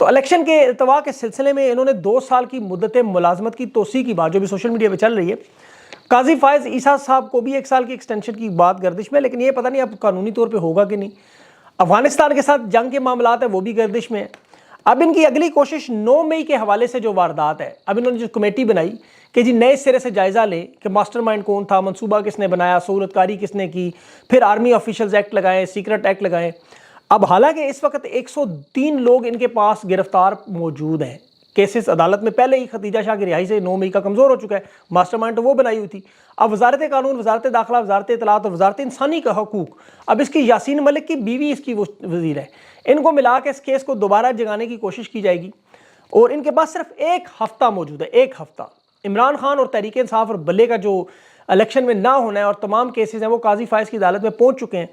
تو الیکشن کے التوا کے سلسلے میں انہوں نے 2 سال کی مدت ملازمت کی توسیع کی بات جو بھی سوشل میڈیا پہ چل رہی ہے، قاضی فائز عیسیٰ صاحب کو بھی 1 سال کی ایکسٹینشن کی بات گردش میں، لیکن یہ پتہ نہیں اب قانونی طور پہ ہوگا کہ نہیں۔ افغانستان کے ساتھ جنگ کے معاملات ہیں وہ بھی گردش میں ہیں۔ اب ان کی اگلی کوشش 9 مئی کے حوالے سے جو واردات ہے، اب انہوں نے جو کمیٹی بنائی کہ جی نئے سرے سے جائزہ لیں کہ ماسٹر مائنڈ کون تھا، منصوبہ کس نے بنایا، صورت کاری کس نے کی، پھر آرمی آفیشلز ایکٹ لگائیں، سیکرٹ ایکٹ لگائیں۔ اب حالانکہ اس وقت 103 لوگ ان کے پاس گرفتار موجود ہیں، کیسز عدالت میں پہلے ہی ختیجہ شاہ کی رہائی سے 9 مئی کا کمزور ہو چکا ہے، ماسٹر مائنڈ تو وہ بنائی ہوئی تھی۔ اب وزارت قانون، وزارت داخلہ، وزارت اطلاعات اور وزارت انسانی کا حقوق، اب اس کی یاسین ملک کی بیوی اس کی وزیر ہے، ان کو ملا کے اس کیس کو دوبارہ جگانے کی کوشش کی جائے گی، اور ان کے پاس صرف 1 ہفتہ موجود ہے، 1 ہفتہ۔ عمران خان اور تحریک انصاف اور بلے کا جو الیکشن میں نہ ہونا ہے اور تمام کیسز ہیں وہ قاضی فائز کی عدالت میں پہنچ چکے ہیں،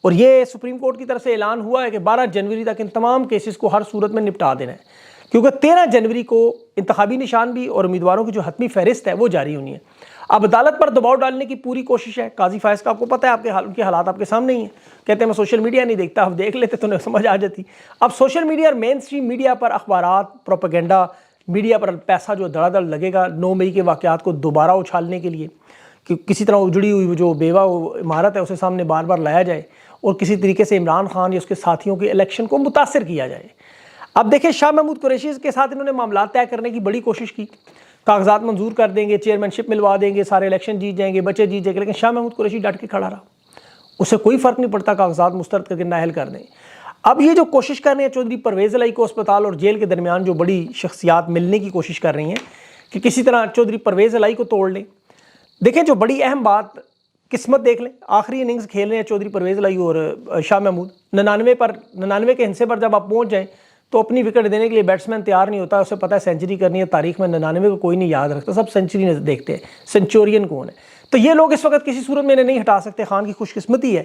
اور یہ سپریم کورٹ کی طرف سے اعلان ہوا ہے کہ 12 جنوری تک ان تمام کیسز کو ہر صورت میں نپٹا دینا ہے، کیونکہ 13 جنوری کو انتخابی نشان بھی اور امیدواروں کی جو حتمی فہرست ہے وہ جاری ہونی ہے۔ اب عدالت پر دباؤ ڈالنے کی پوری کوشش ہے۔ قاضی فائز کا آپ کو پتہ ہے، ان کے حالات آپ کے سامنے ہی ہیں، کہتے ہیں میں سوشل میڈیا نہیں دیکھتا، اب دیکھ لیتے تو انہیں سمجھ آ جاتی۔ اب سوشل میڈیا اور مین اسٹریم میڈیا پر اخبارات، پروپیگنڈا میڈیا پر پیسہ جو دھڑا دھڑ لگے گا 9 مئی کے واقعات کو دوبارہ اچھالنے کے لیے، کہ کسی طرح اجڑی ہوئی جو بیوہ عمارت ہے اسے سامنے بار بار لایا جائے اور کسی طریقے سے عمران خان یا اس کے ساتھیوں کے الیکشن کو متاثر کیا جائے۔ اب دیکھیں شاہ محمود قریشی کے ساتھ انہوں نے معاملات طے کرنے کی بڑی کوشش کی، کاغذات منظور کر دیں گے، چیئرمین شپ ملوا دیں گے، سارے الیکشن جیت جائیں گے، بچے جیت جائیں گے، لیکن شاہ محمود قریشی ڈٹ کے کھڑا رہا، اسے کوئی فرق نہیں پڑتا، کاغذات مسترد کر کے نااہل کر دیں۔ اب یہ جو کوشش کر رہے ہیں چودھری پرویز الہی کو اسپتال اور جیل کے درمیان جو بڑی شخصیات ملنے کی کوشش کر رہی ہیں کہ کسی طرح چودھری پرویز الہی کو توڑ لیں۔ دیکھیں جو بڑی اہم بات، قسمت دیکھ لیں، آخری اننگز کھیل رہے ہیں چودھری پرویز الہی اور شاہ محمود، 99 کے ہندسے پر جب آپ پہنچ جائیں تو اپنی وکٹ دینے کے لیے بیٹسمین تیار نہیں ہوتا، اسے پتہ ہے سینچری کرنی ہے، تاریخ میں 99 کو کوئی نہیں یاد رکھتا، سب سینچری دیکھتے ہیں، سینچورین کون ہے۔ تو یہ لوگ اس وقت کسی صورت میں انہیں نہیں ہٹا سکتے۔ خان کی خوش قسمتی ہے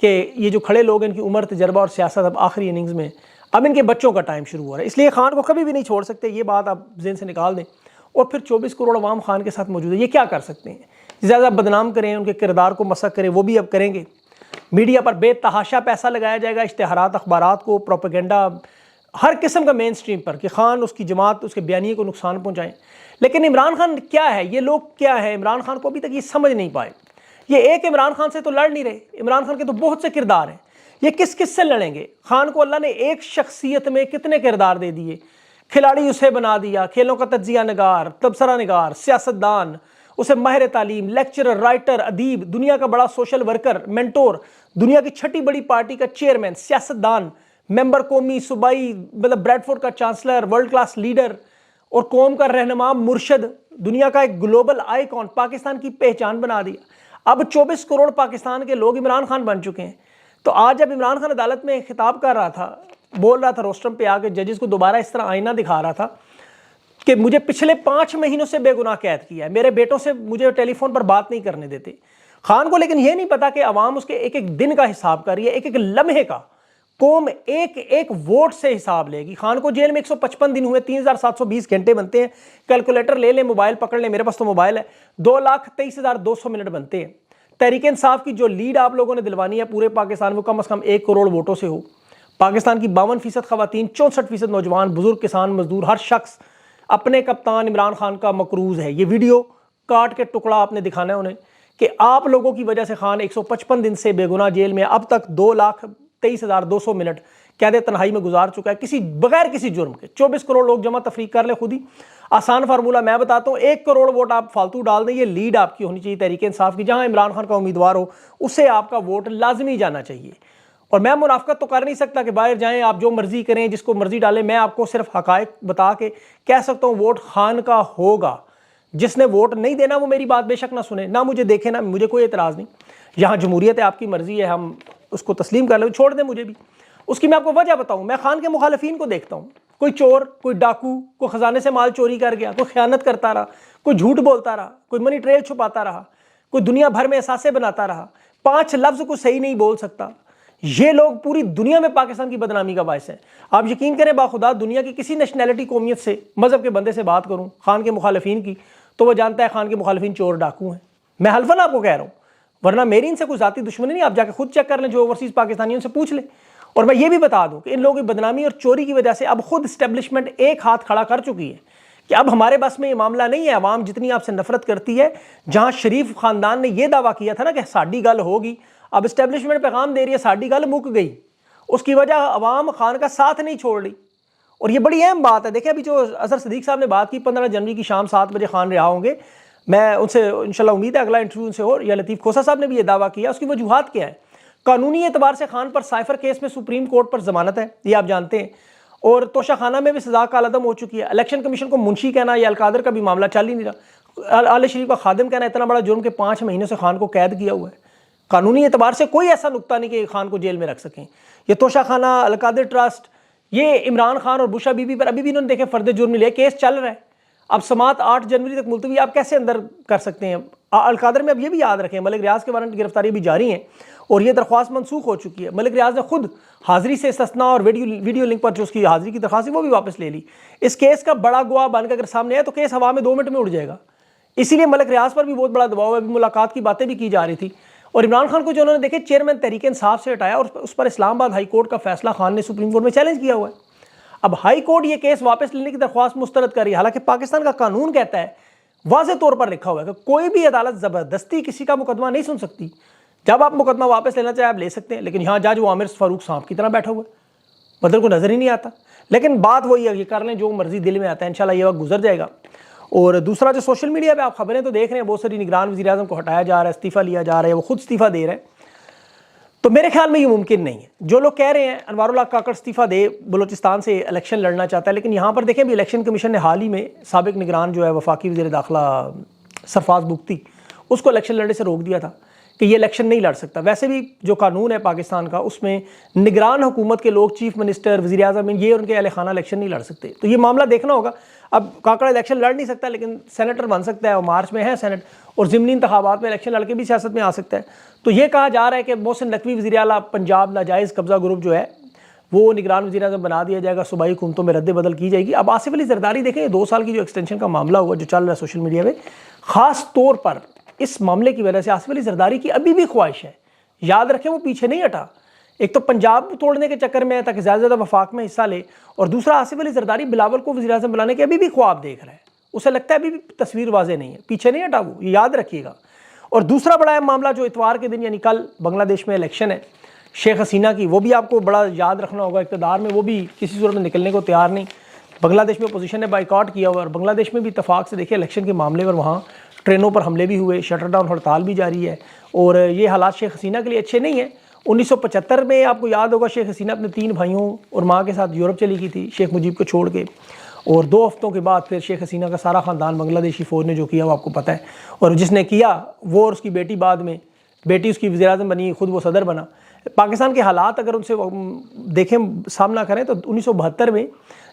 کہ یہ جو کھڑے لوگ، ان کی عمر، تجربہ اور سیاست اب آخری اننگز میں، اب ان کے بچوں کا ٹائم شروع ہو رہا ہے، اس لیے خان کو کبھی بھی نہیں چھوڑ سکتے، یہ بات آپ ذہن سے نکال دیں۔ اور پھر 24 کروڑ عوام خان کے ساتھ موجود ہے، یہ کیا کر سکتے ہیں؟ زیادہ بدنام کریں، ان کے کردار کو مسخ کریں، وہ بھی اب کریں گے۔ میڈیا پر بے تحاشا پیسہ لگایا جائے گا، اشتہارات، اخبارات کو، پروپیگنڈا، ہر قسم کا مین سٹریم پر کہ خان، اس کی جماعت، اس کے بیانیے کو نقصان پہنچائیں۔ لیکن عمران خان کیا ہے، یہ لوگ کیا ہے، عمران خان کو ابھی تک یہ سمجھ نہیں پائے۔ یہ ایک عمران خان سے تو لڑ نہیں رہے، عمران خان کے تو بہت سے کردار ہیں، یہ کس کس سے لڑیں گے؟ خان کو اللہ نے ایک شخصیت میں کتنے کردار دے دیے، کھلاڑی اسے بنا دیا، کھیلوں کا تجزیہ نگار، تبصرہ نگار، سیاستدان، اسے ماہر تعلیم، لیکچرر، رائٹر، ادیب، دنیا کا بڑا سوشل ورکر، مینٹور، دنیا کی چھٹی بڑی پارٹی کا چیئرمین، سیاستدان، ممبر قومی صوبائی، مطلب بریڈ فورڈ کا چانسلر، ورلڈ کلاس لیڈر اور قوم کا رہنما، مرشد، دنیا کا ایک گلوبل آئیکن، پاکستان کی پہچان بنا دیا۔ اب 24 کروڑ پاکستان کے لوگ عمران خان بن چکے ہیں۔ تو آج جب عمران خان عدالت میں خطاب کر رہا تھا، بول رہا تھا روسٹرم پہ آ کے ججز کو دوبارہ اس طرح آئینہ دکھا رہا تھا کہ مجھے پچھلے 5 مہینوں سے بے گناہ قید کیا ہے، میرے بیٹوں سے مجھے ٹیلی فون پر بات نہیں کرنے دیتے۔ خان کو لیکن یہ نہیں پتا کہ عوام اس کے ایک ایک دن کا حساب کر رہی ہے، ایک ایک لمحے کا، قوم ایک ایک ووٹ سے حساب لے گی۔ خان کو جیل میں 155 دن ہوئے، 3720 گھنٹے بنتے ہیں، کیلکولیٹر لے لیں، موبائل پکڑ لیں، میرے پاس تو موبائل ہے، 2,23,200 منٹ بنتے ہیں۔ تحریک انصاف کی جو لیڈ آپ لوگوں نے دلوانی ہے پورے پاکستان، وہ کم از کم 1 کروڑ ووٹوں سے ہو۔ پاکستان کی 52% خواتین، 64% نوجوان، بزرگ، کسان، مزدور، ہر شخص اپنے کپتان عمران خان کا مقروض ہے۔ یہ ویڈیو کاٹ کے ٹکڑا آپ نے دکھانا ہے انہیں کہ آپ لوگوں کی وجہ سے خان 155 دن سے بے گناہ جیل میں، اب تک 2,23,200 منٹ قید تنہائی میں گزار چکا ہے، کسی بغیر کسی جرم کے۔ 24 کروڑ لوگ جمع تفریق کر لیں خود ہی، آسان فارمولہ میں بتاتا ہوں، 1 کروڑ ووٹ آپ فالتو ڈال دیں، یہ لیڈ آپ کی ہونی چاہیے تحریک انصاف کی، جہاں عمران خان کا امیدوار ہو اسے آپ کا ووٹ لازمی جانا چاہیے۔ اور میں منافقت تو کر نہیں سکتا کہ باہر جائیں آپ جو مرضی کریں، جس کو مرضی ڈالیں، میں آپ کو صرف حقائق بتا کے کہہ سکتا ہوں ووٹ خان کا ہوگا۔ جس نے ووٹ نہیں دینا وہ میری بات بے شک نہ سنے، نہ مجھے دیکھے، نہ مجھے کوئی اعتراض نہیں، یہاں جمہوریت ہے، آپ کی مرضی ہے، ہم اس کو تسلیم کر لیں، چھوڑ دیں مجھے بھی۔ اس کی میں آپ کو وجہ بتاؤں، میں خان کے مخالفین کو دیکھتا ہوں، کوئی چور، کوئی ڈاکو، کوئی خزانے سے مال چوری کر گیا، کوئی خیانت کرتا رہا، کوئی جھوٹ بولتا رہا، کوئی منی ٹریل چھپاتا رہا، کوئی دنیا بھر میں اثاثے بناتا رہا، 5 لفظ کو صحیح نہیں بول سکتا۔ یہ لوگ پوری دنیا میں پاکستان کی بدنامی کا باعث ہیں۔ آپ یقین کریں باخدا دنیا کی کسی نیشنلٹی، قومیت سے، مذہب کے بندے سے بات کروں خان کے مخالفین کی، تو وہ جانتا ہے خان کے مخالفین چور ڈاکو ہیں۔ میں حلفاً آپ کو کہہ رہا ہوں، ورنہ میری ان سے کوئی ذاتی دشمنی نہیں، آپ جا کے خود چیک کر لیں، جو اوورسیز پاکستانیوں سے پوچھ لیں، اور میں یہ بھی بتا دوں کہ ان لوگوں کی بدنامی اور چوری کی وجہ سے اب خود اسٹیبلشمنٹ ایک ہاتھ کھڑا کر چکی ہے کہ اب ہمارے بس میں یہ معاملہ نہیں ہے. عوام جتنی آپ سے نفرت کرتی ہے, جہاں شریف خاندان نے یہ دعویٰ کیا تھا نا کہ ساڈی گل ہوگی, اب اسٹیبلشمنٹ پیغام دے رہی ہے ساڈی گل مک گئی. اس کی وجہ عوام خان کا ساتھ نہیں چھوڑ رہی. اور یہ بڑی اہم بات ہے. دیکھیں ابھی جو اظہر صدیق صاحب نے بات کی 15 جنوری کی شام 7 بجے خان رہا ہوں گے, میں ان سے انشاءاللہ امید ہے اگلا انٹرویو ان سے ہو. یا لطیف کھوسہ صاحب نے بھی یہ دعویٰ کیا. اس کی وجوہات کیا ہے؟ قانونی اعتبار سے خان پر سائفر کیس میں سپریم کورٹ پر ضمانت ہے, یہ آپ جانتے ہیں, اور توشہ خانہ میں بھی سزا کا عدم ہو چکی ہے. الیکشن کمیشن کو منشی کہنا یا القادر کا بھی معاملہ چل ہی نہیں رہا. آل شریف کا خادم کہنا اتنا بڑا جرم کہ 5 مہینوں سے خان کو قید کیا ہوا ہے. قانونی اعتبار سے کوئی ایسا نقطہ نہیں کہ خان کو جیل میں رکھ سکیں. یہ توشہ خانہ, القادر ٹرسٹ, یہ عمران خان اور بشرا بی بی پر ابھی بھی انہوں نے دیکھے فرد جرم نہیں لیا, کیس چل رہا ہے. اب سماعت 8 جنوری تک ملتوی, آپ کیسے اندر کر سکتے ہیں؟ القادر میں اب یہ بھی یاد رکھیں ملک ریاض کے وارنٹ گرفتاری بھی جاری ہیں اور یہ درخواست منسوخ ہو چکی ہے. ملک ریاض نے خود حاضری سے استثناء اور ویڈیو لنک پر جو اس کی حاضری کی درخواست ہے وہ بھی واپس لے لی. اس کیس کا بڑا گواہ بن کے اگر سامنے آئے تو کیس ہوا میں 2 منٹ میں اڑ جائے گا. اسی لیے ملک ریاض پر بھی بہت بڑا دباؤ ہے. ابھی ملاقات کی باتیں بھی کی جا رہی تھی. اور عمران خان کو جو انہوں نے دیکھے چیئرمین تحریک انصاف سے ہٹایا اور اس پر اسلام آباد ہائی کورٹ کا فیصلہ خان نے سپریم کورٹ میں چیلنج کیا ہوا ہے. اب ہائی کورٹ یہ کیس واپس لینے کی درخواست مسترد کر رہی ہے. حالانکہ پاکستان کا قانون کہتا ہے, واضح طور پر لکھا ہوا ہے کہ کوئی بھی عدالت زبردستی کسی کا مقدمہ نہیں سن سکتی. جب آپ مقدمہ واپس لینا چاہے آپ لے سکتے ہیں, لیکن یہاں جج وہ عامر فاروق صاحب کی طرح بیٹھا ہوا ہے, بدل کو نظر ہی نہیں آتا. لیکن بات وہی ہے, یہ کر لیں جو مرضی دل میں آتا ہے, انشاءاللہ یہ وقت گزر جائے گا. اور دوسرا جو سوشل میڈیا پہ آپ خبریں تو دیکھ رہے ہیں, بہت ساری نگران وزیر اعظم کو ہٹایا جا رہا ہے, استعفیٰ لیا جا رہا ہے, وہ خود استعفیٰ دے رہے ہیں. تو میرے خیال میں یہ ممکن نہیں ہے. جو لوگ کہہ رہے ہیں انوار اللہ کاکڑ استعفیٰ دے, بلوچستان سے الیکشن لڑنا چاہتا ہے, لیکن یہاں پر دیکھیں بھی الیکشن کمیشن نے حال ہی میں سابق نگران جو ہے وفاقی وزیر داخلہ سرفراز بگٹی, اس کو الیکشن لڑنے سے روک دیا تھا کہ یہ الیکشن نہیں لڑ سکتا. ویسے بھی جو قانون ہے پاکستان کا, اس میں نگران حکومت کے لوگ, چیف منسٹر, وزیر اعظم, یہ ان کے اہل خانہ الیکشن نہیں لڑ سکتے. تو یہ معاملہ دیکھنا ہوگا. اب کاکڑ الیکشن لڑ نہیں سکتا لیکن سینیٹر بن سکتا ہے, اور مارچ میں ہے سینٹ, اور ضمنی انتخابات میں الیکشن لڑ کے بھی سیاست میں آ سکتا ہے. تو یہ کہا جا رہا ہے کہ محسن نقوی وزیر اعلیٰ پنجاب ناجائز قبضہ گروپ جو ہے وہ نگران وزیر اعظم بنا دیا جائے گا, صوبائی حکومتوں میں رد بدل کی جائے گی. اب آصف علی زرداری دیکھیں, 2 سال کی جو ایکسٹینشن کا معاملہ ہوا جو چل رہا ہے سوشل میڈیا پہ, خاص طور پر اس معاملے کی وجہ سے آصف علی زرداری کی ابھی بھی خواہش ہے, یاد رکھیں وہ پیچھے نہیں ہٹا. ایک تو پنجاب توڑنے کے چکر میں ہے تاکہ زیادہ زیادہ وفاق میں حصہ لے, اور دوسرا آصف علی زرداری بلاول کو وزیر اعظم بنانے کے ابھی بھی خواب دیکھ رہا ہے. اسے لگتا ہے ابھی بھی تصویر واضح نہیں ہے, پیچھے نہیں ہٹا وہ, یہ یاد رکھیے گا. اور دوسرا بڑا اہم معاملہ جو اتوار کے دن یعنی کل بنگلہ دیش میں الیکشن ہے شیخ حسینہ کی, وہ بھی آپ کو بڑا یاد رکھنا ہوگا. اقتدار میں وہ بھی کسی صورت میں نکلنے کو تیار نہیں. بنگلہ دیش میں اپوزیشن نے بائیکاٹ کیا ہوا, اور بنگلہ دیش میں بھی اتفاق سے دیکھیں الیکشن کے معاملے پر وہاں ٹرینوں پر حملے بھی ہوئے, شٹر ڈاؤن ہڑتال بھی جاری ہے, اور یہ حالات شیخ حسینہ کے لیے اچھے نہیں ہیں. 1975 میں آپ کو یاد ہوگا شیخ حسینہ اپنے 3 بھائیوں اور ماں کے ساتھ یورپ چلی گئی تھی شیخ مجیب کو چھوڑ کے, اور 2 ہفتوں کے بعد پھر شیخ حسینہ کا سارا خاندان بنگلہ دیشی فوج نے جو کیا وہ آپ کو پتہ ہے. اور جس نے کیا وہ اور اس کی بیٹی, بعد میں بیٹی اس کی وزیر اعظم بنی, خود وہ صدر بنا. پاکستان کے حالات اگر ان سے دیکھیں سامنا کریں تو 1972 میں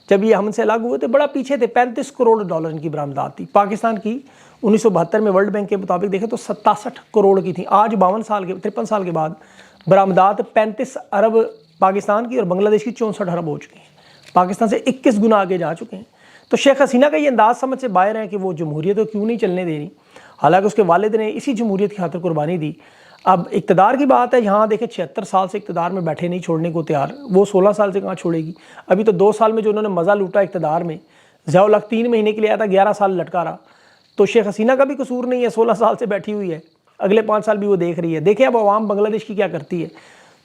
جب یہ ہم سے الگ ہوئے تو بڑا پیچھے تھے. 35 کروڑ ڈالر ان کی برآمدات تھی پاکستان کی. 1972 میں ورلڈ بینک کے مطابق دیکھیں تو 67 کروڑ کی تھی. آج 53 سال کے بعد برآمدات 35 ارب پاکستان کی اور بنگلہ دیش کی 64 ارب ہو چکی ہیں. پاکستان سے 21 گنا آگے جا چکے ہیں. تو شیخ حسینہ کا یہ انداز سمجھ سے باہر ہے کہ وہ جمہوریت کو کیوں نہیں چلنے دے رہی, حالانکہ اس کے والد نے اسی جمہوریت کی خاطر قربانی دی. اب اقتدار کی بات ہے, یہاں دیکھیں 76 سال سے اقتدار میں بیٹھے نہیں, چھوڑنے کو تیار. وہ 16 سال سے کہاں چھوڑے گی. ابھی تو 2 سال میں جو انہوں نے مزہ لوٹا اقتدار میں, ضیاء الحق 3 مہینے کے لیے آیا تھا, 11 سال لٹکا رہا. تو شیخ حسینہ کا بھی قصور نہیں ہے, 16 سال سے بیٹھی ہوئی ہے, اگلے 5 سال بھی وہ دیکھ رہی ہے. دیکھیں اب عوام بنگلہ دیش کی کیا کرتی ہے.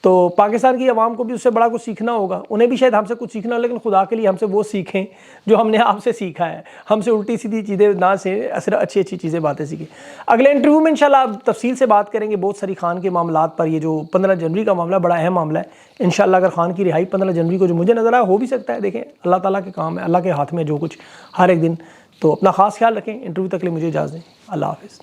تو پاکستان کی عوام کو بھی اس سے بڑا کچھ سیکھنا ہوگا, انہیں بھی شاید ہم سے کچھ سیکھنا ہو, لیکن خدا کے لیے ہم سے وہ سیکھیں جو ہم نے آپ سے سیکھا ہے. ہم سے الٹی سیدھی چیزیں نہ سے صرف اچھی چیزیں باتیں سیکھیں. اگلے انٹرویو میں انشاءاللہ تفصیل سے بات کریں گے بہت ساری خان کے معاملات پر. یہ جو 15 جنوری کا معاملہ بڑا اہم معاملہ ہے. انشاءاللہ اگر خان کی رہائی 15 جنوری کو جو مجھے نظر آیا ہو بھی سکتا ہے, دیکھیں اللہ تعالیٰ کے کام ہے, اللہ کے ہاتھ میں جو کچھ ہر ایک دن. تو اپنا خاص خیال رکھیں. انٹرویو تک کے لیے مجھے اجازت دیں. اللہ حافظ.